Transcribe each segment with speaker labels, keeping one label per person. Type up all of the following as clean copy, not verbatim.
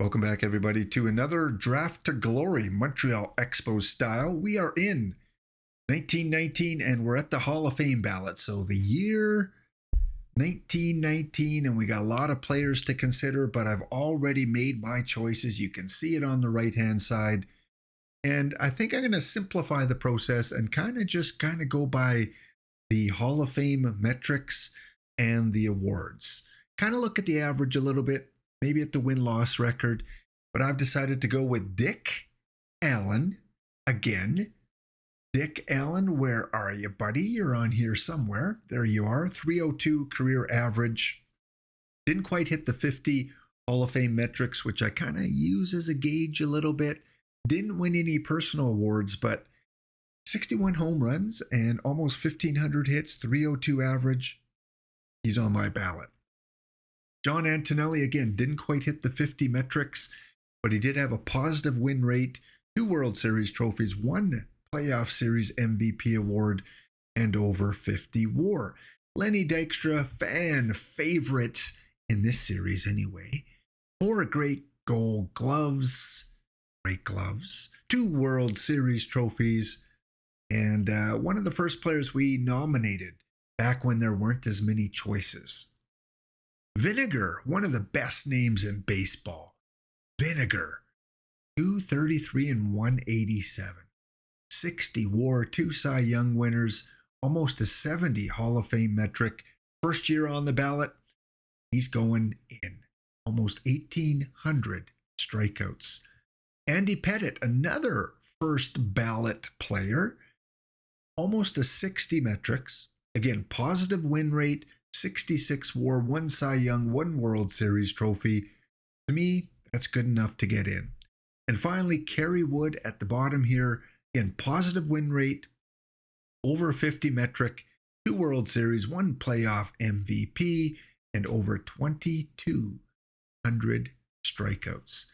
Speaker 1: Welcome back, everybody, to another Draft to Glory Montreal Expos style. We are in 1919, and we're at the Hall of Fame ballot. So the year 1919, and we got a lot of players to consider, but I've already made my choices. You can see it on the right-hand side. And I think I'm going to simplify the process and kind of go by the Hall of Fame metrics and the awards. Kind of look at the average a little bit, maybe at the win-loss record, but I've decided to go with Dick Allen again. Dick Allen, where are you, buddy? You're on here somewhere. There you are, 302 career average. Didn't quite hit the 50 Hall of Fame metrics, which I kind of use as a gauge a little bit. Didn't win any personal awards, but 61 home runs and almost 1,500 hits, 302 average. He's on my ballot. John Antonelli, again, didn't quite hit the 50 metrics, but he did have a positive win rate, 2 World Series trophies, 1 playoff series MVP award, and over 50 WAR. Lenny Dykstra, fan favorite in this series anyway. 4 great gold gloves, 2 World Series trophies, and one of the first players we nominated back when there weren't as many choices. Vinegar, one of the best names in baseball. Vinegar, 233 and 187. 60 WAR, 2 Cy Young winners, almost a 70 Hall of Fame metric. First year on the ballot, he's going in. Almost 1,800 strikeouts. Andy Pettitte, another first ballot player, almost a 60 metrics. Again, positive win rate, 66 WAR, 1 Cy Young, 1 World Series trophy. To me, that's good enough to get in. And finally, Kerry Wood at the bottom here. Again, positive win rate, over 50 metric, 2 World Series, 1 playoff MVP, and over 2,200 strikeouts.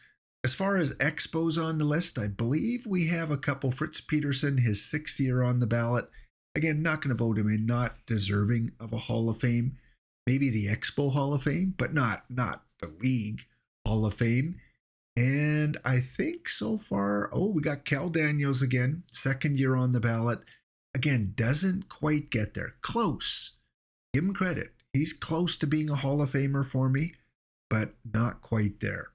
Speaker 1: As far as Expos on the list, I believe we have a couple. Fritz Peterson, his 6th year on the ballot. Again, not going to vote him in, not deserving of a Hall of Fame. Maybe the Expo Hall of Fame, but not the League Hall of Fame. And I think so far, we got Cal Daniels again, 2nd year on the ballot. Again, doesn't quite get there. Close. Give him credit. He's close to being a Hall of Famer for me, but not quite there.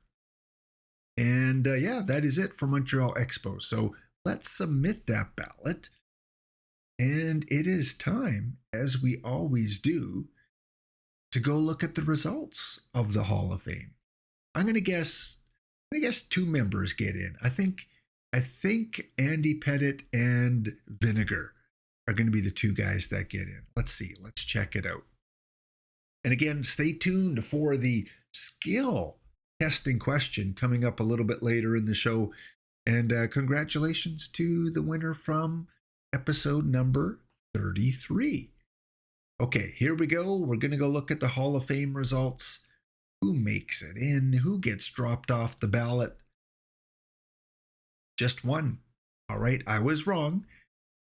Speaker 1: And that is it for Montreal Expos. So let's submit that ballot. And it is time, as we always do, to go look at the results of the Hall of Fame. I'm going to guess 2 members get in. I think Andy Pettitte and Vinegar are going to be the 2 guys that get in. Let's see. Let's check it out. And again, stay tuned for the skill testing question coming up a little bit later in the show. And congratulations to the winner from episode number 33. Okay, here we go. We're going to go look at the Hall of Fame results. Who makes it in? Who gets dropped off the ballot? Just 1. All right, I was wrong.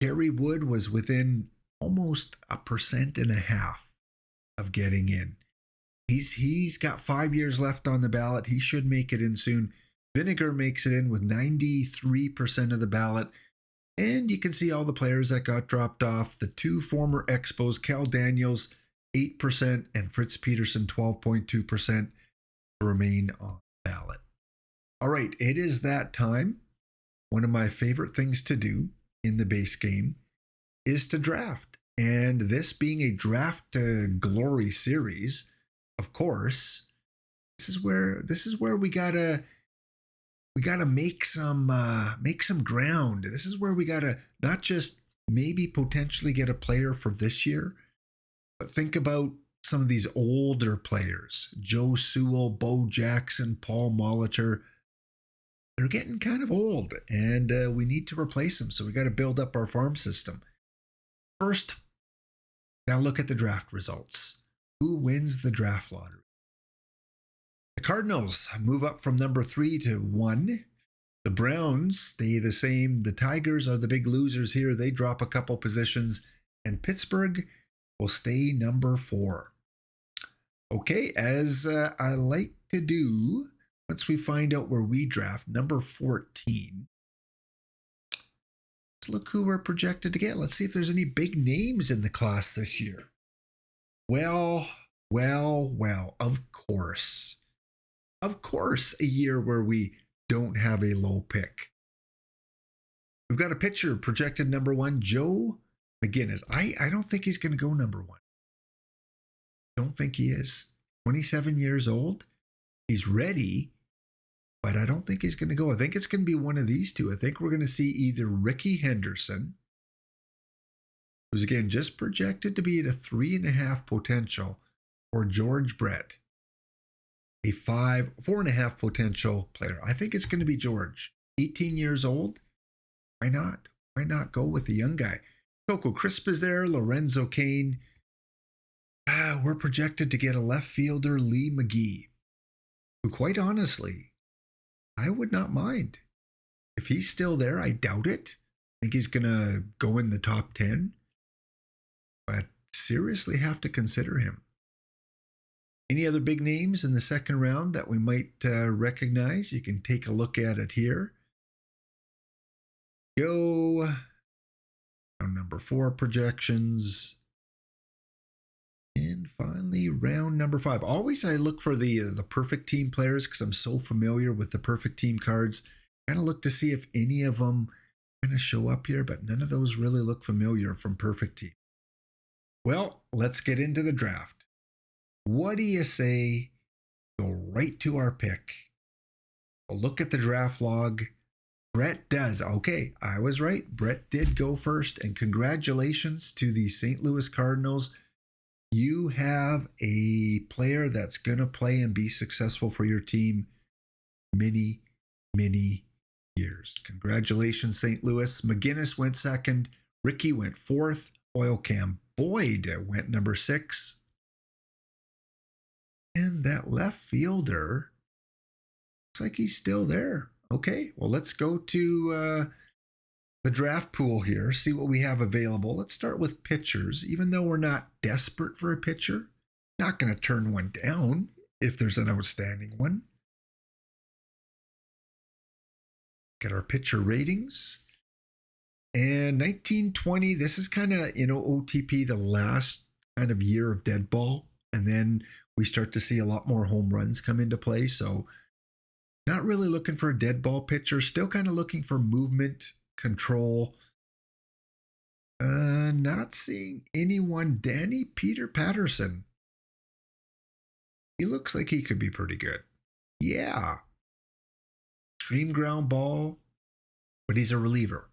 Speaker 1: Kerry Wood was within almost 1.5% of getting in. He's got 5 years left on the ballot. He should make it in soon. Vinegar makes it in with 93% of the ballot. And you can see all the players that got dropped off. The 2 former Expos, Cal Daniels, 8%, and Fritz Peterson, 12.2%, remain on the ballot. All right, it is that time. One of my favorite things to do in the base game is to draft. And this being a Draft to Glory series, of course, this is where we gotta make some ground. This is where we gotta not just maybe potentially get a player for this year, but think about some of these older players: Joe Sewell, Bo Jackson, Paul Molitor. They're getting kind of old, and we need to replace them. So we got to build up our farm system. First, now look at the draft results. Who wins the draft lottery? The Cardinals move up from number 3 to 1. The Browns stay the same. The Tigers are the big losers here. They drop a couple positions. And Pittsburgh will stay number 4. Okay, as I like to do, once we find out where we draft, number 14, let's look who we're projected to get. Let's see if there's any big names in the class this year. Well, of course. Of course, a year where we don't have a low pick. We've got a pitcher projected number 1, Joe McGinnis. I don't think he's going to go number 1. Don't think he is. 27 years old. He's ready, but I don't think he's going to go. I think it's going to be one of these two. I think we're going to see either Rickey Henderson, who's again just projected to be at a 3.5 potential, or George Brett, a 4.5 potential player. I think it's going to be George. 18 years old. Why not? Why not go with the young guy? Coco Crisp is there. Lorenzo Cain. We're projected to get a left fielder, Lee McGee, who quite honestly, I would not mind. If he's still there, I doubt it. I think he's going to go in the top 10. But seriously have to consider him. Any other big names in the second round that we might recognize? You can take a look at it here. Go. Number 4 projections. And finally, round number 5. Always I look for the perfect team players because I'm so familiar with the perfect team cards. Kind of look to see if any of them kind of show up here, but none of those really look familiar from perfect team. Well, let's get into the draft. What do you say? Go right to our pick. We'll look at the draft log. Brett does. Okay, I was right. Brett did go first, and congratulations to the St. Louis Cardinals. You have a player that's going to play and be successful for your team many, many years. Congratulations, St. Louis. McGinnis went second. Rickey went 4th. Oilcam Boyd went number 6. And that left fielder looks like he's still there. Okay, well, let's go to the draft pool here, see what we have available. Let's start with pitchers. Even though we're not desperate for a pitcher, not going to turn one down if there's an outstanding one. Get our pitcher ratings. And 1920, this is kind of, OTP, the last kind of year of dead ball. And then we start to see a lot more home runs come into play. So not really looking for a dead ball pitcher, still kind of looking for movement, control. Not seeing anyone. Danny Peter Patterson. He looks like he could be pretty good. Yeah. Extreme ground ball, but he's a reliever.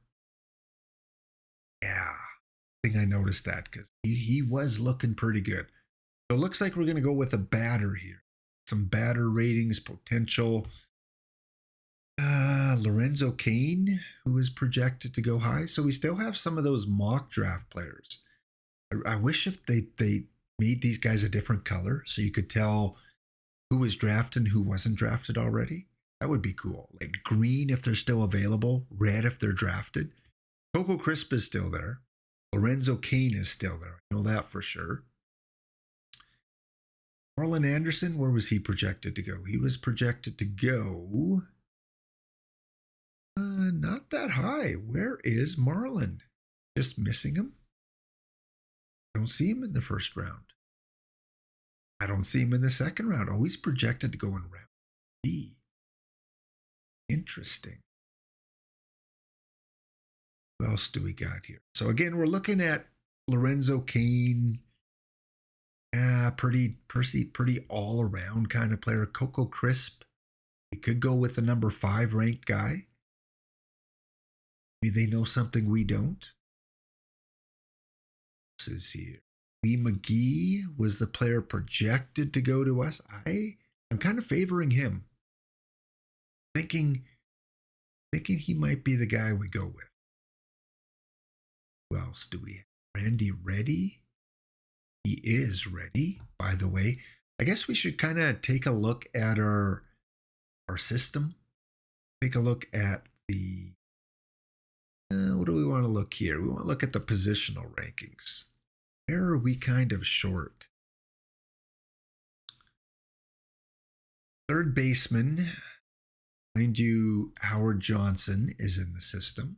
Speaker 1: Yeah. I think I noticed that because he was looking pretty good. So it looks like we're going to go with a batter here. Some batter ratings, potential. Lorenzo Cain, who is projected to go high. So we still have some of those mock draft players. I wish if they made these guys a different color so you could tell who was drafted and who wasn't drafted already. That would be cool. Like green if they're still available, red if they're drafted. Coco Crisp is still there. Lorenzo Cain is still there. I know that for sure. Marlon Anderson, where was he projected to go? He was projected to go not that high. Where is Marlon? Just missing him? I don't see him in the first round. I don't see him in the second round. Oh, he's projected to go in round B. Interesting. What else do we got here? So again, we're looking at Lorenzo Cain. Pretty all around kind of player. Coco Crisp. We could go with the number 5 ranked guy. Maybe they know something we don't. This is here. Lee McGee was the player projected to go to us. I'm kind of favoring him. Thinking he might be the guy we go with. Who else do we have? Randy Reddy. He is ready, by the way. I guess we should kind of take a look at our system. Take a look at the... what do we want to look here? We want to look at the positional rankings. Where are we kind of short? Third baseman, mind you, Howard Johnson is in the system.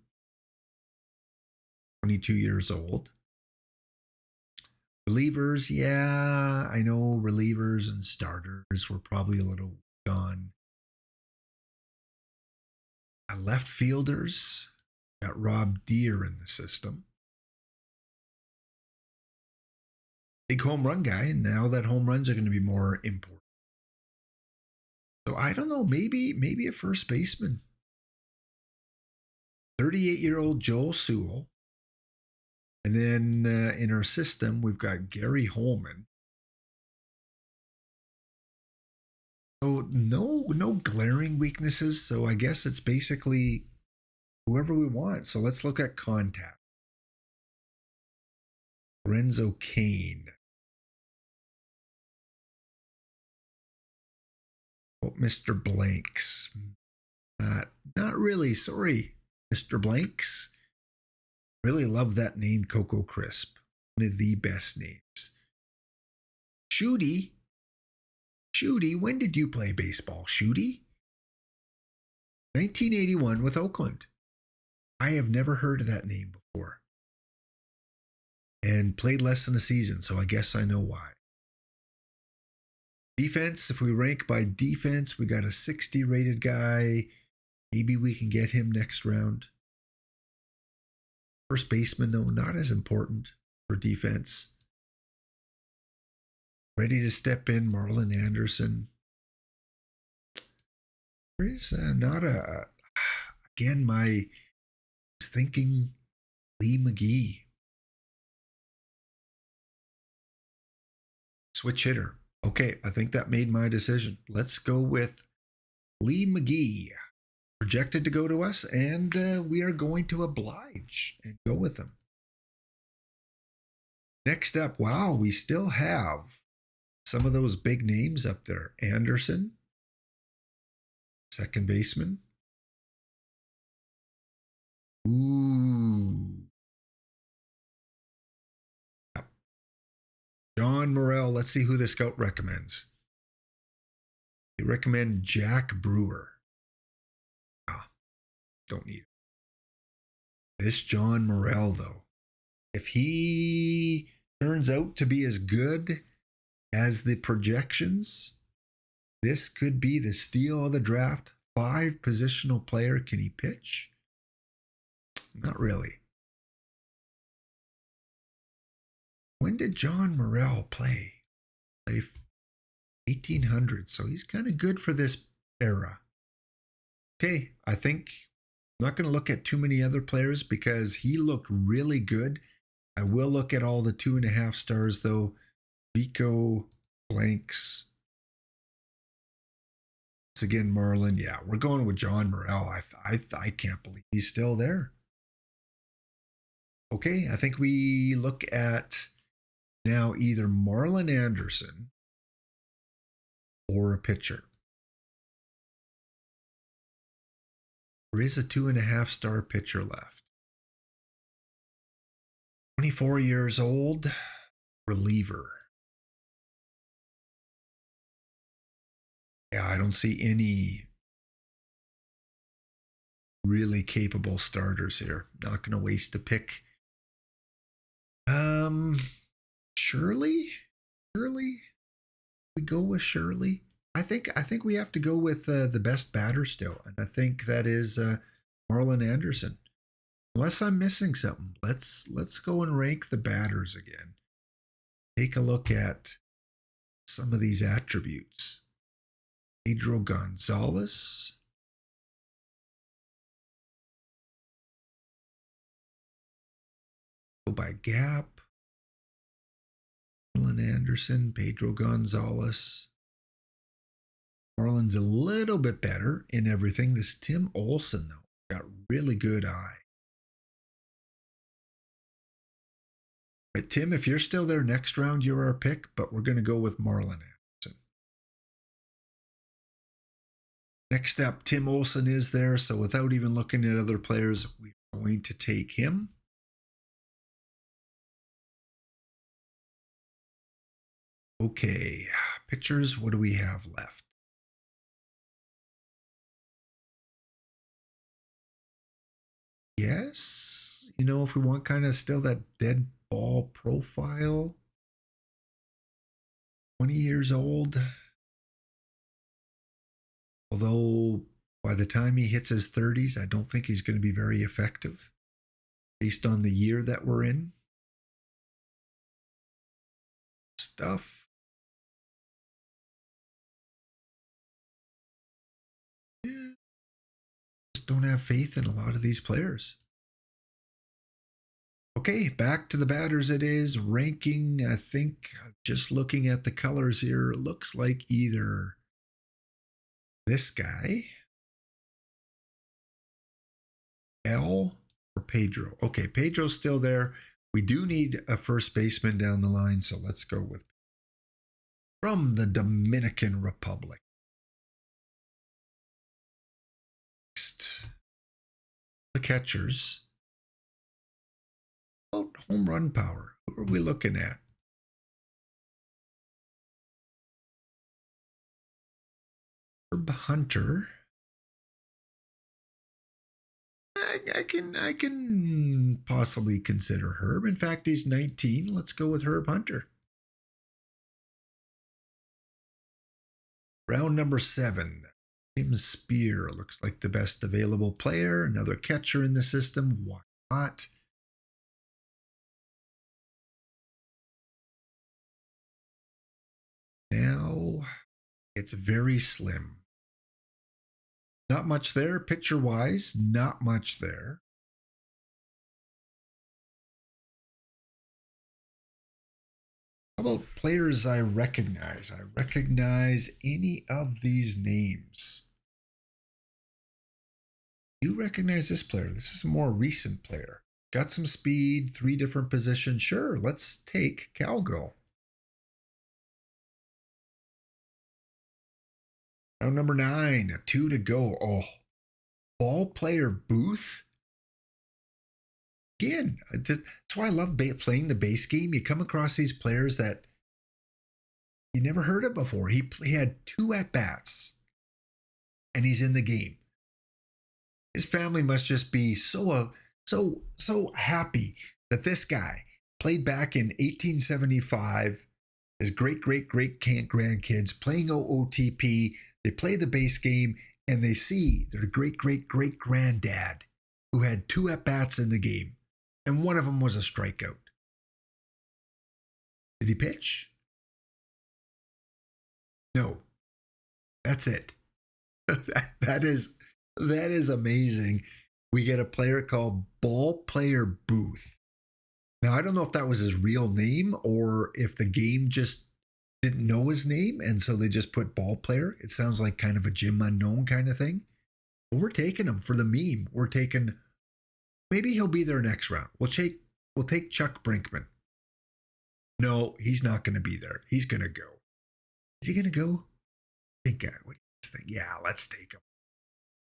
Speaker 1: 22 years old. Relievers, yeah, I know relievers and starters were probably a little gone. Left fielders, got Rob Deere in the system. Big home run guy, and now that home runs are going to be more important. So I don't know, maybe a first baseman. 38-year-old Joel Sewell. And then in our system, we've got Gary Holman. So no glaring weaknesses. So I guess it's basically whoever we want. So let's look at contact. Lorenzo Cain. Oh, Mr. Blanks. Not really. Sorry, Mr. Blanks. Really love that name, Coco Crisp. One of the best names. Shooty, when did you play baseball, Shooty? 1981 with Oakland. I have never heard of that name before. And played less than a season, so I guess I know why. Defense, if we rank by defense, we got a 60 rated guy. Maybe we can get him next round. First baseman, though, not as important for defense. Ready to step in, Marlon Anderson. There is not a... Again, I was thinking Lee McGee. Switch hitter. Okay, I think that made my decision. Let's go with Lee McGee. Projected to go to us, and we are going to oblige and go with him. Next up, wow, we still have some of those big names up there. Anderson, second baseman. Ooh. John Morrell, let's see who the scout recommends. They recommend Jack Brewer. Don't need it. This John Morrell, though, if he turns out to be as good as the projections, this could be the steal of the draft. 5 positional player. Can he pitch? Not really. When did John Morrell play? 1800, so he's kind of good for this era. Okay, I think I'm not going to look at too many other players because he looked really good. I will look at all the 2.5 stars, though. Vico, Blanks. Once again, Marlin. Yeah, we're going with John Morrell. I can't believe he's still there. Okay, I think we look at now either Marlon Anderson or a pitcher. There is a 2.5 star pitcher left. 24 years old, reliever. Yeah, I don't see any really capable starters here. Not going to waste a pick. Shirley? We go with Shirley. I think we have to go with the best batter still, and I think that is Marlon Anderson. Unless I'm missing something, let's go and rank the batters again. Take a look at some of these attributes. Pedro Gonzalez. Go by gap. Marlon Anderson, Pedro Gonzalez. Marlon's a little bit better in everything. This Tim Olson, though, got really good eye. But Tim, if you're still there next round, you're our pick, but we're going to go with Marlon Anderson. Next up, Tim Olson is there, so without even looking at other players, we're going to take him. Okay, pitchers, what do we have left? Yes, if we want kind of still that dead ball profile, 20 years old. Although by the time he hits his 30s, I don't think he's going to be very effective based on the year that we're in. Stuff. Yeah, just don't have faith in a lot of these players. Okay, back to the batters it is. Ranking, I think, just looking at the colors here, looks like either this guy, L, or Pedro. Okay, Pedro's still there. We do need a first baseman down the line, so let's go with from the Dominican Republic. Next, the catchers. About home run power. Who are we looking at? Herb Hunter. I can possibly consider Herb. In fact, he's 19. Let's go with Herb Hunter. Round number 7. Tim Spear looks like the best available player. Another catcher in the system. Why not? Now, it's very slim. Not much there, pitcher-wise. Not much there. How about players I recognize? I recognize any of these names. You recognize this player. This is a more recent player. Got some speed, 3 different positions. Sure, let's take Cowgirl. Round number 9, 2 to go. Oh, ball player Booth. Again, that's why I love playing the base game. You come across these players that you never heard of before. He had 2 at-bats, and he's in the game. His family must just be so happy that this guy played back in 1875. His great-grandkids playing OOTP. They play the base game, and they see their great-granddad who had 2 at-bats in the game, and one of them was a strikeout. Did he pitch? No. That's it. that is amazing. We get a player called Ball Player Booth. Now, I don't know if that was his real name or if the game just didn't know his name, and so they just put ball player. It sounds like kind of a Jim Unknown kind of thing. But we're taking him for the meme. We're taking, maybe he'll be there next round. We'll take Chuck Brinkman. No, he's not going to be there. He's going to go. Is he going to go? Big guy. What do you think? Yeah, let's take him.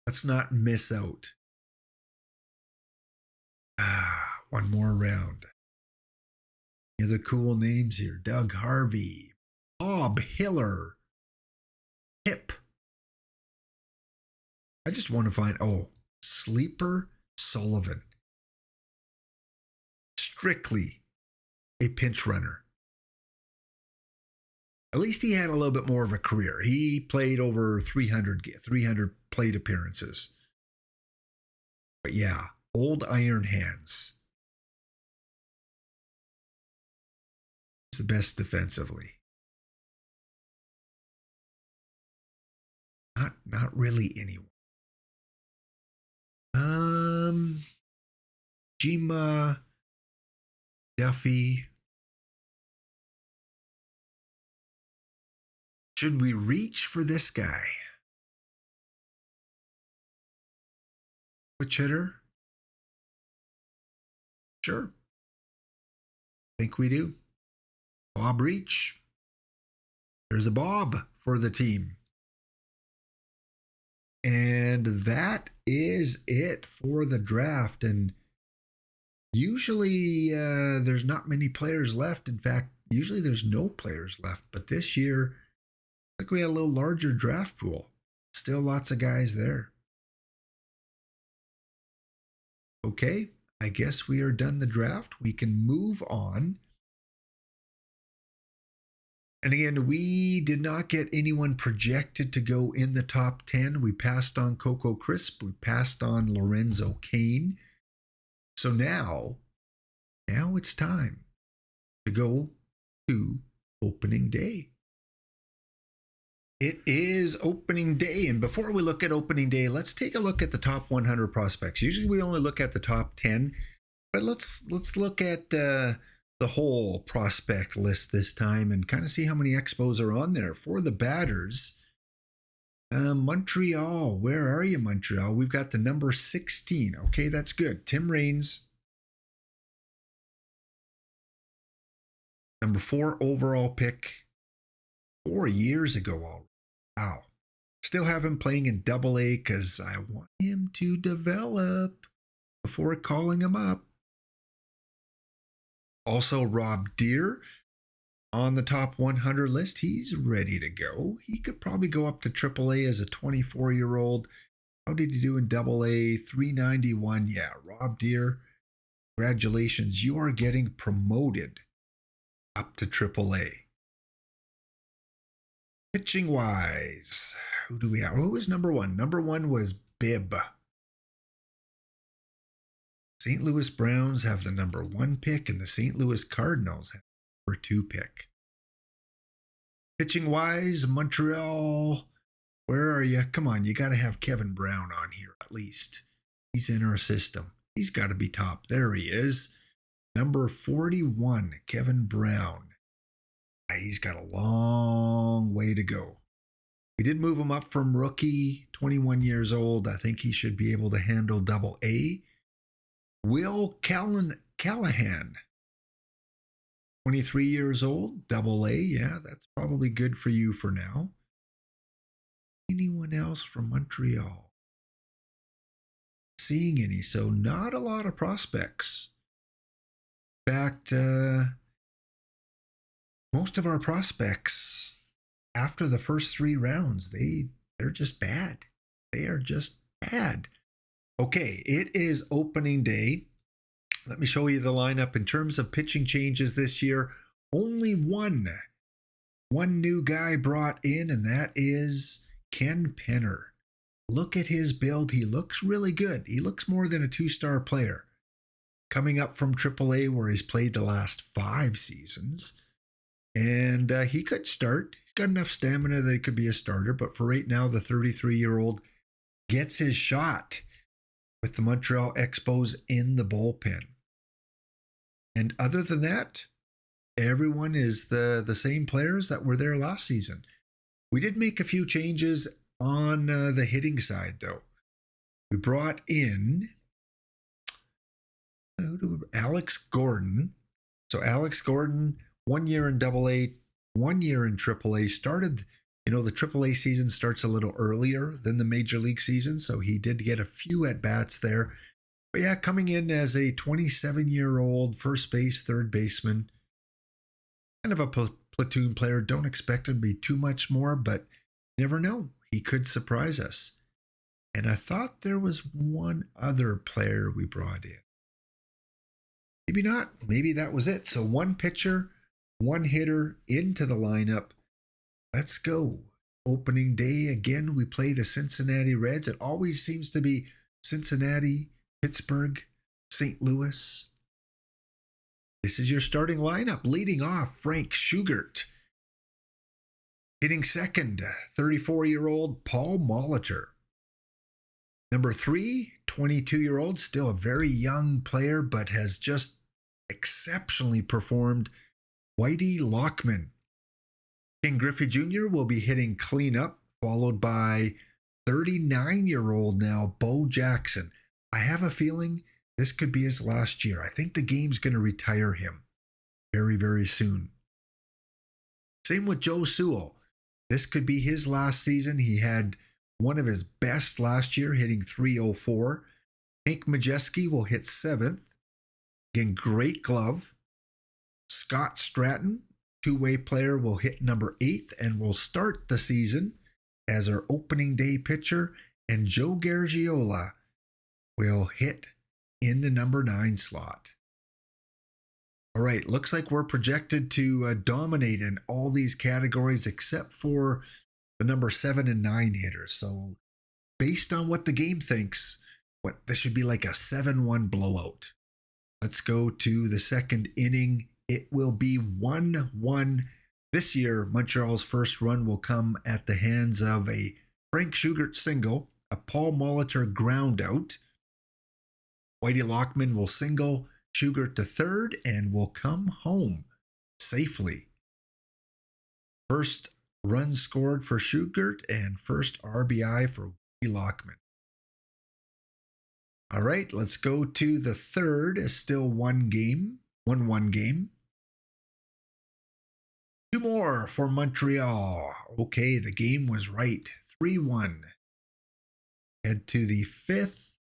Speaker 1: Let's not miss out. One more round. Any other cool names here? Doug Harvey, Bob Hiller, Hip. I just want to find, Sleeper Sullivan. Strictly a pinch runner. At least he had a little bit more of a career. He played over 300 plate appearances. But yeah, old iron hands. He's the best defensively. Not really anyone. Jima, Duffy. Should we reach for this guy? Switch hitter? Sure. I think we do. Bob Reach. There's a Bob for the team. And that is it for the draft. And usually there's not many players left. In fact, usually there's no players left. But this year, I think we had a little larger draft pool. Still lots of guys there. Okay, I guess we are done the draft. We can move on. And again, we did not get anyone projected to go in the top 10. We passed on Coco Crisp. We passed on Lorenzo Cain. So now it's time to go to opening day. It is opening day. And before we look at opening day, let's take a look at the top 100 prospects. Usually we only look at the top 10, but let's look at the whole prospect list this time and kind of see how many Expos are on there. For the batters, Montreal, where are you, Montreal? We've got the number 16. Okay, that's good. Tim Raines, number 4 overall pick, 4 years ago already. Wow. Still have him playing in AA because I want him to develop before calling him up. Also, Rob Deere on the top 100 list. He's ready to go. He could probably go up to AAA as a 24-year-old. How did he do in AA? 391. Yeah, Rob Deere, congratulations. You are getting promoted up to AAA. Pitching wise, who do we have? Who was number 1? Number 1 was Bibb. St. Louis Browns have the number 1 pick, and the St. Louis Cardinals have the number 2 pick. Pitching wise, Montreal, where are you? Come on, you got to have Kevin Brown on here at least. He's in our system. He's got to be top. There he is. Number 41, Kevin Brown. He's got a long way to go. We did move him up from rookie, 21 years old. I think he should be able to handle AA. Will Callahan, 23 years old, AA. Yeah, that's probably good for you for now. Anyone else from Montreal? Seeing any, so not a lot of prospects. In fact, most of our prospects after the first 3 rounds, they're just bad. They are just bad. Okay, it is opening day. Let me show you the lineup. In terms of pitching changes this year, only one new guy brought in, and that is Ken Penner. Look at his build. He looks really good. He looks more than a 2-star player. Coming up from AAA, where he's played the last 5 seasons. And he could start. He's got enough stamina that he could be a starter. But for right now, the 33-year-old gets his shot with the Montreal Expos in the bullpen. And other than that, everyone is the same players that were there last season. We did make a few changes on the hitting side, though. We brought in Alex Gordon. So Alex Gordon, 1 year in AA, 1 year in AAA, started, the AAA season starts a little earlier than the Major League season, so he did get a few at-bats there. But yeah, coming in as a 27-year-old first base, third baseman, kind of a platoon player. Don't expect him to be too much more, but never know. He could surprise us. And I thought there was one other player we brought in. Maybe not. Maybe that was it. So 1 pitcher, 1 hitter into the lineup. Let's go. Opening day. Again, we play the Cincinnati Reds. It always seems to be Cincinnati, Pittsburgh, St. Louis. This is your starting lineup. Leading off, Frank Schugert. Hitting second, 34-year-old Paul Molitor. Number 3, 22-year-old, still a very young player, but has just exceptionally performed, Whitey Lockman. King Griffey Jr. will be hitting cleanup, followed by 39-year-old now, Bo Jackson. I have a feeling this could be his last year. I think the game's going to retire him very, very soon. Same with Joe Sewell. This could be his last season. He had one of his best last year, hitting .304. Hank Majeski will hit 7th. Again, great glove. Scott Stratton, 2-way player, will hit number 8th and will start the season as our opening day pitcher. And Joe Garagiola will hit in the number 9 slot. All right, looks like we're projected to dominate in all these categories except for the number 7 and 9 hitters. So based on what the game thinks, this should be like a 7-1 blowout. Let's go to the second inning. It will be 1-1. This year, Montreal's first run will come at the hands of a Frank Schugert single, a Paul Molitor ground out. Whitey Lockman will single Schugert to third and will come home safely. First run scored for Schugert and first RBI for Whitey Lockman. All right, let's go to the third. Still 1-1 game. 2 more for Montreal. Okay, the game was right. 3-1. Head to the fifth.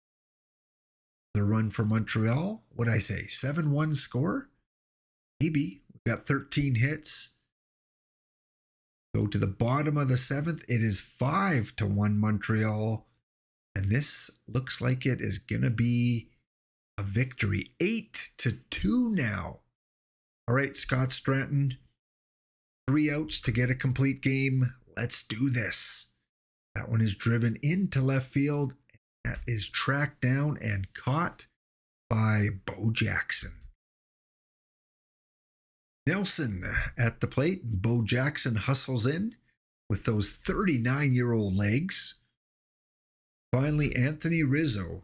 Speaker 1: The run for Montreal. What'd I say? 7-1 score? Maybe. We've got 13 hits. Go to the bottom of the seventh. It is 5-1 Montreal. And this looks like it is going to be a victory. 8-2 now. All right, Scott Stratton. 3 outs to get a complete game. Let's do this. That one is driven into left field. That is tracked down and caught by Bo Jackson. Nelson at the plate. Bo Jackson hustles in with those 39-year-old legs. Finally, Anthony Rizzo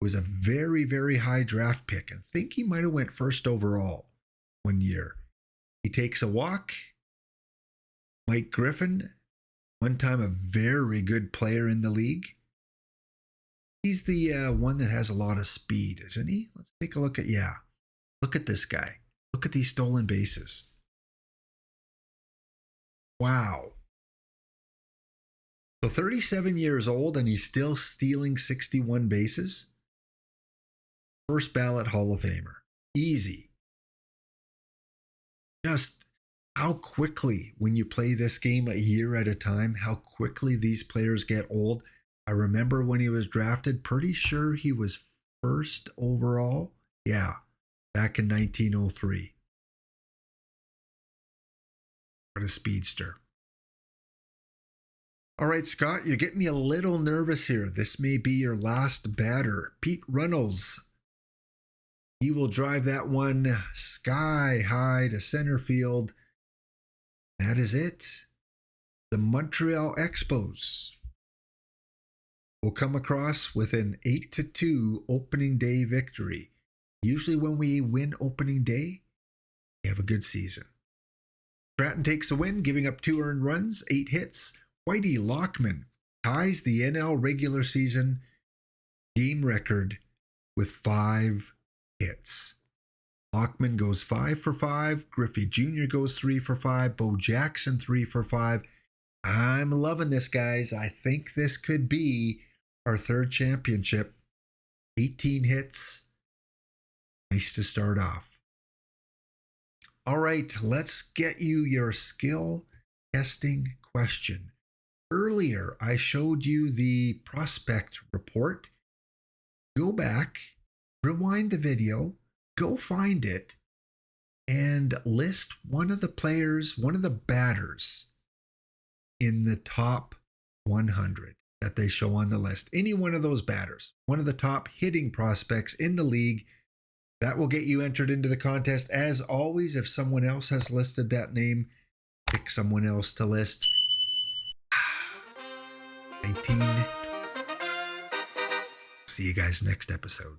Speaker 1: was a very, very high draft pick. I think he might have went first overall one year. He takes a walk. Mike Griffin, one time a very good player in the league. He's the one that has a lot of speed, isn't he? Let's take a look at, look at this guy. Look at these stolen bases. Wow. So 37 years old and he's still stealing 61 bases. First ballot Hall of Famer. Easy. Just how quickly, when you play this game a year at a time, how quickly these players get old. I remember when he was drafted, pretty sure he was first overall. Yeah, back in 1903. What a speedster. All right, Scott, you're getting me a little nervous here. This may be your last batter. Pete Runnels. He will drive that one sky high to center field. That is it. The Montreal Expos will come across with an 8-2 opening day victory. Usually when we win opening day, we have a good season. Stratton takes the win, giving up 2 earned runs, 8 hits. Whitey Lockman ties the NL regular season game record with 5 hits. Lockman goes 5 for 5. Griffey Jr. goes 3 for 5. Bo Jackson 3 for 5. I'm loving this, guys. I think this could be our 3rd championship. 18 hits. Nice to start off. All right, let's get you your skill testing question. Earlier, I showed you the prospect report. Go back, rewind the video, go find it, and list one of the players, one of the batters in the top 100 that they show on the list. Any one of those batters, one of the top hitting prospects in the league. That will get you entered into the contest. As always, if someone else has listed that name, pick someone else to list. 19. See you guys next episode.